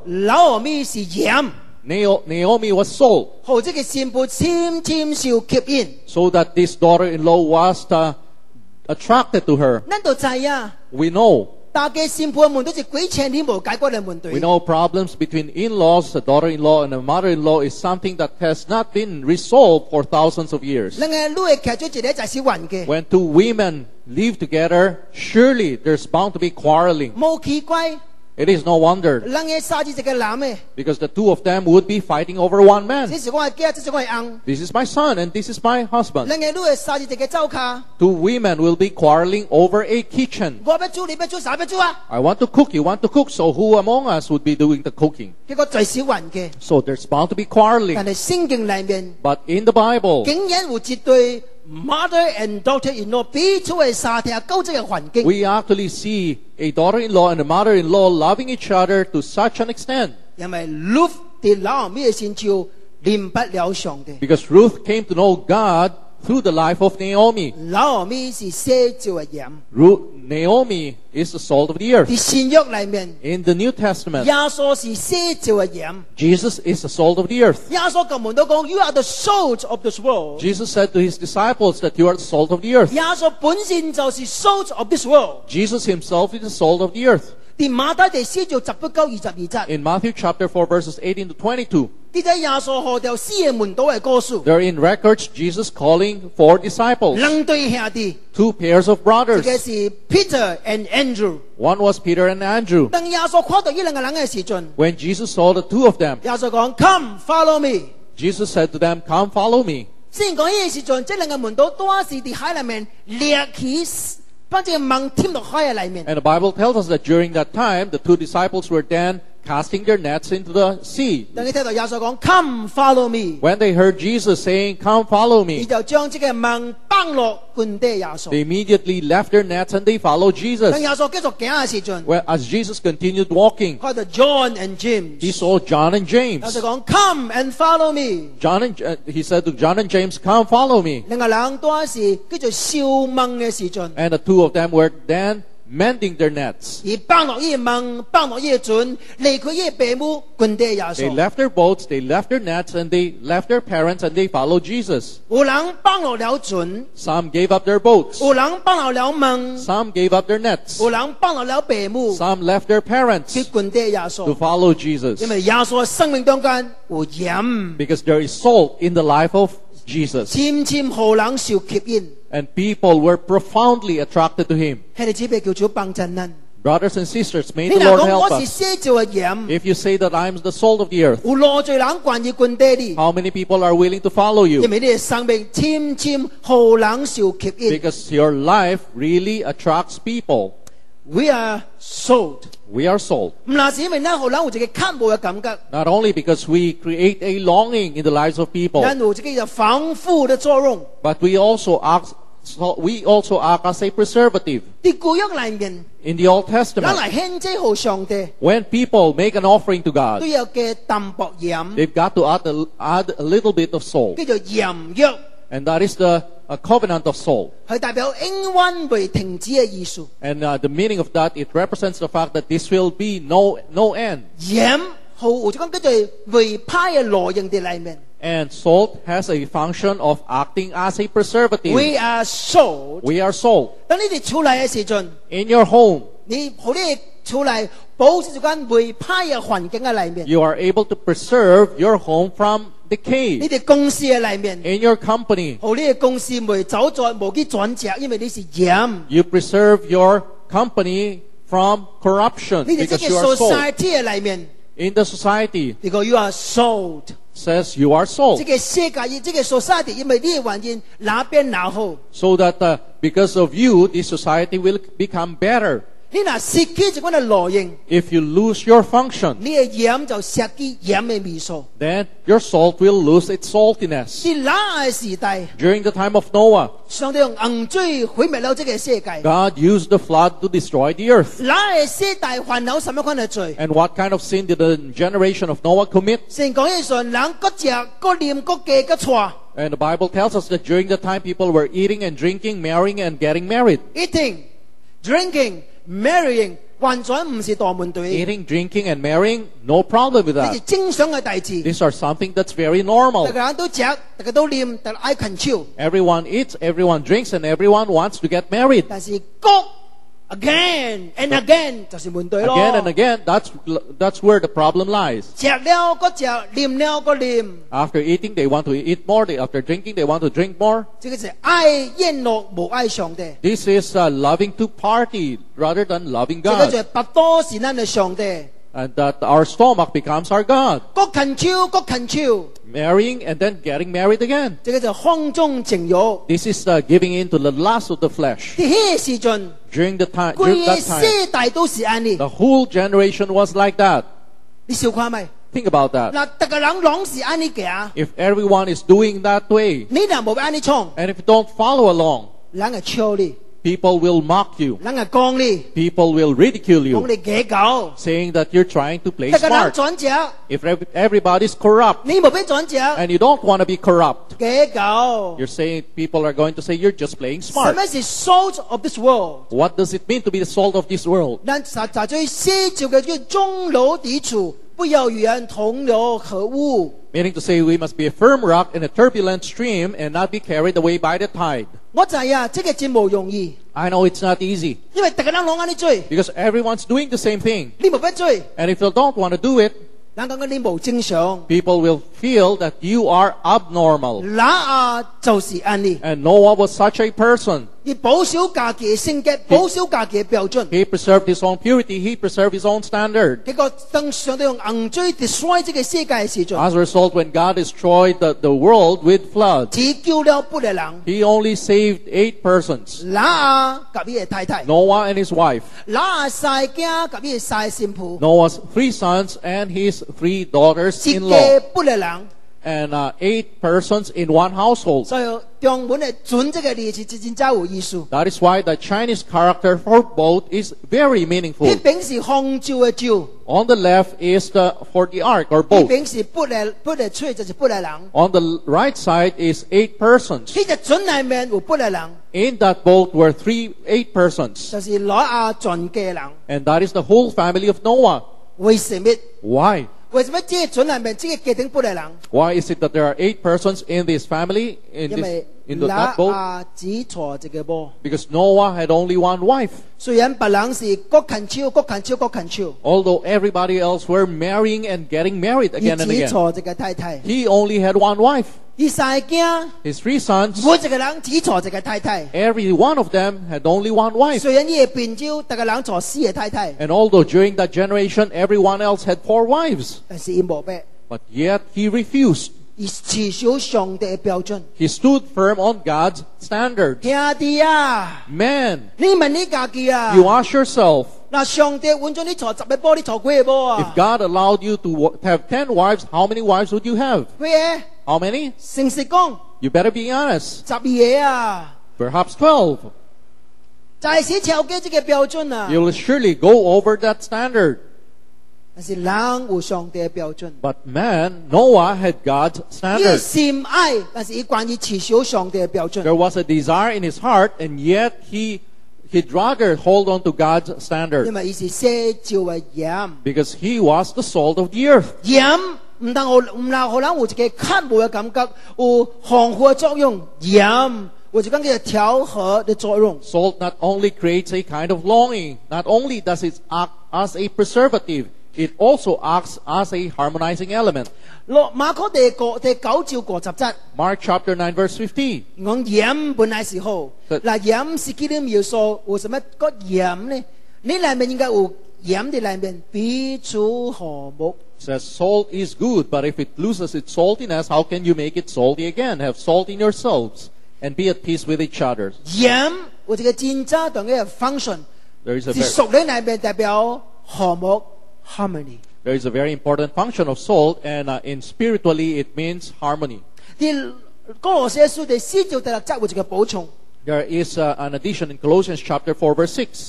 Naomi 是鹽， Naomi was salt, 好這個新婦深深受吸引。 so that this daughter-in-law was attracted to her. 咱就知啊， We know. 大家新婦嘅問題是幾千年冇解決嘅問題。 We know problems between in-laws, a daughter-in-law, and a mother-in-law is something that has not been resolved for thousands of years. 咱嘅女嘅劇咗一個就是冤嘅， When two women live together, surely there's bound to be quarreling. 冇奇怪。 It is no wonder, 咱嘅殺子一個男嘅， because the two of them would be fighting over one man. 這是我嘅囝，這是我嘅翁。 This is my son and this is my husband. 咱嘅女嘅殺子一個灶卡， Two women will be quarreling over a kitchen. 我要煮，你要煮，啥要煮啊？ I want to cook, you want to cook, so who among us would be doing the cooking? 結果最少冤嘅， So there's bound to be quarreling. 但係聖經裏面 But in the Bible, 竟然有一對 mother and daughter-in-law 彼此嘅沙聽交織嘅環境。 we actually see a daughter-in-law and a mother-in-law loving each other to such an extent. 因為 Ruth 喺拿俄米嘅身上認不了上帝， Because Ruth came to know God through the life of Naomi. 拿俄米是寫照嘅鹽。 Naomi is the salt of the earth. 喺新約裏面， In the New Testament, 耶穌是寫照嘅鹽。 Jesus is the salt of the earth. 耶穌咁門都講 ，You are the salt of this world。 Jesus said to his disciples that you are the salt of the earth. 耶穌本身就是 salt of this world。 Jesus himself is the salt of the earth. 喺馬太第4章19-22節， In Matthew chapter 4 verses 18 to 22, 記載耶穌號召四個門徒嘅故事， therein records Jesus calling 4 disciples, 兩對兄弟， 2 pairs of 一個 brothers. 是 Peter and Andrew。 One was Peter and Andrew. 當耶穌看到呢兩個人嘅時陣， When Jesus saw the 2 of them, 耶穌講 Come follow me。 Jesus said to them, "Come follow me." 雖然講呢個時陣，這兩個門徒當時喺海裏面掠起，把這個網添落海嘅裏面。 And the Bible tells us that during that time, the 2 disciples were then casting their nets into the sea. 當你聽到耶穌講 Come follow me， When they heard Jesus saying, "Come follow 你 me," 就將這個網綁落跟對耶穌。 they immediately left their nets and they followed 當 Jesus. 耶穌繼續行嘅時陣， Well, as Jesus continued walking, 看到 John and James， he saw John and 耶 James. 穌講 Come and follow me。 He said to John and James, "Come follow me." 兩個人當時叫做燒網嘅時陣， And the 2 of them were then mending their nets. 而綁落呢個網，綁落呢個船，離開呢個父母，跟對耶 They 穌。 left their boats, they left their nets, and they left their parents and they followed Jesus. 有人綁落了船， Some gave up their boats. 有人綁落了網， Some gave up their nets. 有人綁落了父母， Some left their parents 去跟對耶 to 穌。 follow Jesus. 因為耶穌生命當中有鹽， Because there is salt in the life of Jesus. 深深好人受吸引。 And people were profoundly attracted to him. 兄弟姊妹叫做幫襯咱。 Brothers and sisters, may 你 the 若 Lord 講 help 我是 us. 寫照嘅鹽， If you say that I am the salt of the earth, 有偌濟人願意跟對你， how many people are willing to follow 因 you? 為你嘅生命深深好人受吸引。 Because your life really attracts people. We are salt， We are salt. 唔係是因為咱好人有一個渴慕嘅感覺， Not only because we create a longing in the lives of people, 咱有一個防腐嘅作用。 but we also act as a preservative. 喺舊約裏面， In the Old 咱 Testament, 嚟獻祭給上帝， when people make an offering to 都 God, 有嘅淡薄鹽， they've got to add a little bit of salt. 叫做鹽約， And that is the covenant of salt. 係代表永遠未停止嘅意思。 And the meaning of that, it represents the fact that this will be no end. 鹽好有一種叫做維派嘅內容喺裏面。 And salt has a function of acting as a preservative. We are salt。 We are salt. 當你哋出嚟嘅時陣， In your home, 你好啲出嚟保持一間維派嘅環境嘅裏面。 you are able to preserve your home from 你 decay. 哋公司嘅裏面， In your company, 好啲公司未走在無去轉折，因為你是鹽。 you preserve your company from corruption 你哋這 because 個 you are salt. society 嘅裏面， In the society, 呢個 you are salt。 says you are salt. 這個世界，這個 society，因為呢個環境哪邊哪好， So that because of you, this society will become better. 你若失去一個嘅內容， If you lose your function, 你嘅鹽就失去鹽嘅味素。 then your salt will lose its saltiness. 喺那個時代， During the time of Noah, 上帝用洪水毀滅了這個世界。 God used the flood to destroy the earth. 那個世代犯了什麼款嘅罪？ And what kind of sin did the generation of Noah commit? 聖講嘅時人各食各啉各嫁各娶 And the Bible tells us that during the time people were eating and drinking, marrying and getting married. ，eating, drinking, marrying 完全唔是大問題， Eating, drinking, and marrying, no problem with 呢是 that. 正常嘅大事。 These are something that's very 大 normal. 家都食，大家都念，大家愛近超。 Everyone eats, everyone drinks, and everyone wants to get married. 但是國 again and again 就是問題咯。 Again and again, that's where the problem lies. 食了個食，念了個念， After eating, they want to eat more. After drinking, they want to drink more. 這個是愛宴樂，無愛上帝。 This is loving to party rather than loving 這個就 God. 係不多是咱嘅上帝。 And that our stomach becomes our God. 國近超，國近超， Marrying and then getting married again. 這個就空中情慾。 This is giving in to the lust of the flesh. 喺迄時陣， During that 規 time, 世代都是安尼。 the whole generation was like that. 你小看咪？ Think about that. 嗱，大家人攏是安尼行， If everyone is doing that way, 你若無安尼創， and if you don't follow along, 人係笑你， people will mock you. 人係講你， People will ridicule 講 you, 你假狗。 saying that you're trying to play 大家人 smart. 轉食， If everybody's corrupt, 你無俾轉食， and you don't want to be corrupt, 假狗。 you're saying people are going to say you're just playing 什 smart. 麼是 salt of this world？ What does it mean to be the salt of this world? 咱查最寫照嘅叫中流砥柱，不要與人同流合污。 Meaning to say we must be a firm rock in a turbulent stream and not be carried away by the tide. 我知啊，這個真無容易， I know it's not easy 因為大家人攏安尼做， because everyone's doing the same thing. 你無俾做，人 And if you don't want to do it, 講你無正常。 people will feel that you are abnormal. 那就是安尼， And Noah was such a person. 佢保守家己嘅性格，保守家己嘅標準。 He preserved his own purity. He preserved his own standard. 結果當上帝用洪水 destroy 這個世界嘅時陣， As a result, when God destroyed the world with flood, 只救了8個人， he only saved 8 persons. 那甲伊嘅太太， Noah and his wife. 那曬囝甲伊嘅曬新婦， Noah's 3 sons and his 3一 daughters-in-law. 個8個人。 And 8 persons in one household. 所以中文嘅準這個字是真正有意思。 That is why the Chinese character for boat is very 呢 meaningful. 邊是方舟嘅舟， On the left is for the ark or 呢 boat. 邊是8個吹就是8個人。 On the right side is 8 persons. 呢隻準裏面有8個人， In that boat were 8 persons. 就是挪全家人。 And that is the whole family of Noah. 為什麼？ Why? 為什麼這個準裏面這個家庭8個人？ Why is it that there are 8 persons in this family, 因為 in that boat? 只坐這個波。 Because Noah had only one wife. 雖然別人是各近超、各近超、各近超， Although everybody else were marrying and getting married 佢 again and 只 again. 坐這個太太。 He only had one wife. 佢曬囝， His 3 sons, 每一個人只坐這個太太。 every one of them had only one wife. 雖然呢個變招，大家人坐4個太太， And although during that generation everyone else had 4 wives, 但是佢冇俾， but yet he refused. 佢持守上帝嘅標準。 He stood firm on God's standards. 兄弟啊， Man, 你問你家己啊， you ask yourself, 嗱上帝允許你坐10個波，你坐幾個波 if 啊？ God allowed you to have 10 wives, how many wives would you have? 幾個？ How many? 誠實講， You better be honest. 12個啊， Perhaps 12. 就係死超過這個標準啊。 You'll surely go over that standard. 但是人有上帝嘅標準， But man, Noah had God's 呢個 standard. 心愛，但是佢關於持守上帝嘅標準。 There was a desire in his heart, and yet he'd rather hold on to God's 因 standard 為佢是寫照嘅鹽， because he was the salt of the earth. 鹽唔但唔能可能有一個渴慕嘅感覺，有防護嘅作用。鹽有一個叫調和嘅作用。 Salt not only creates a kind of longing, not only does it act as a preservative, it also acts as a harmonizing element. 馬可第9章50節， Mark chapter 9 verse 50. 講鹽本來是好，對嗱鹽是基督要素，為什麼個鹽呢？你裏面應該有鹽的裏面彼此和睦。 Says salt is good, but if it loses its saltiness, how can you make it salty again? Have salt in yourselves and be at peace with each other. 鹽有一個真正重要嘅 function， There is a 是 very, 屬靈裏面代表和睦 harmony。 there is a very important function of salt, and in spiritually it means harmony. 啲哥羅西書第4章第6節有一個補充。 There is an addition in Colossians chapter 4 verse 6.